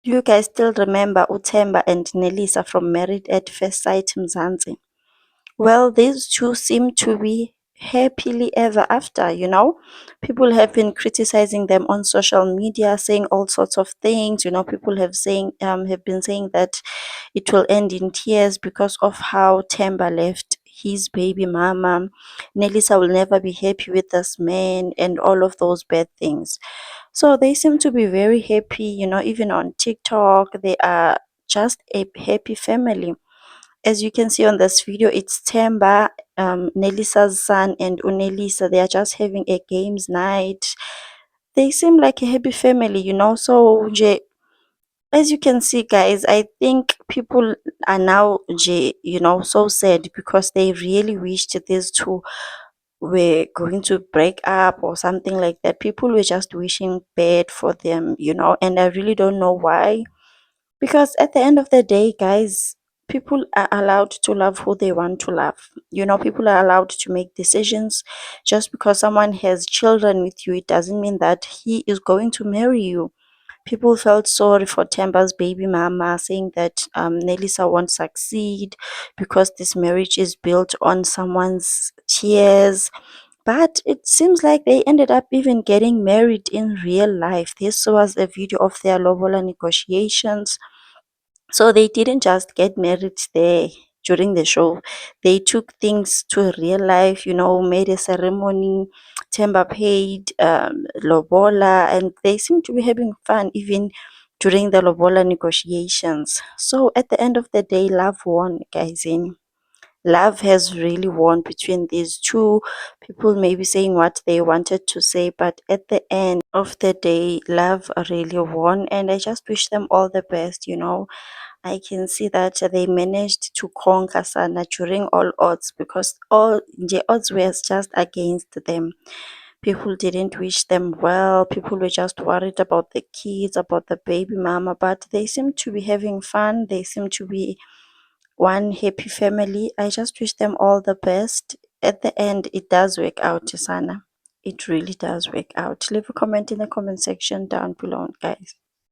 Do you guys still remember Utemba and Nelisa from Married at First Sight Mzansi? Well, these two seem to be happily ever after. People have been criticizing them on social media, saying all sorts of things. People have been saying that it will end in tears because of how Temba left his baby mama. Nelisa will never be happy with this man and all of those bad things. So they seem to be very happy, even on TikTok. They are just a happy family. As you can see on this video, it's Temba, Nelisa's son, and Unelisa. They are just having a games night. They seem like a happy family. So, as you can see, guys, I think people are now, so sad because they really wished these two were going to break up or something like that. People were just wishing bad for them, and I really don't know why. Because at the end of the day, guys, people are allowed to love who they want to love. People are allowed to make decisions. Just because someone has children with you, it doesn't mean that he is going to marry you. People felt sorry for Temba's baby mama, saying that Nelisa won't succeed because this marriage is built on someone's tears. But it seems like they ended up even getting married in real life. This was a video of their lobola negotiations. So they didn't just get married there during the show. They took things to real life, made a ceremony. Temba paid lobola, and they seem to be having fun even during the lobola negotiations. So at the end of the day, love won, guys. Love has really won between these two. People may be saying what they wanted to say, but at the end of the day, love really won, and I just wish them all the best. I can see that they managed to conquer Sana during all odds, because all the odds were just against them. People didn't wish them well. People were just worried about the kids, about the baby mama, but they seem to be having fun. They seem to be one happy family. I just wish them all the best. At the end, it does work out, Sana. It really does work out. Leave a comment in the comment section down below, guys.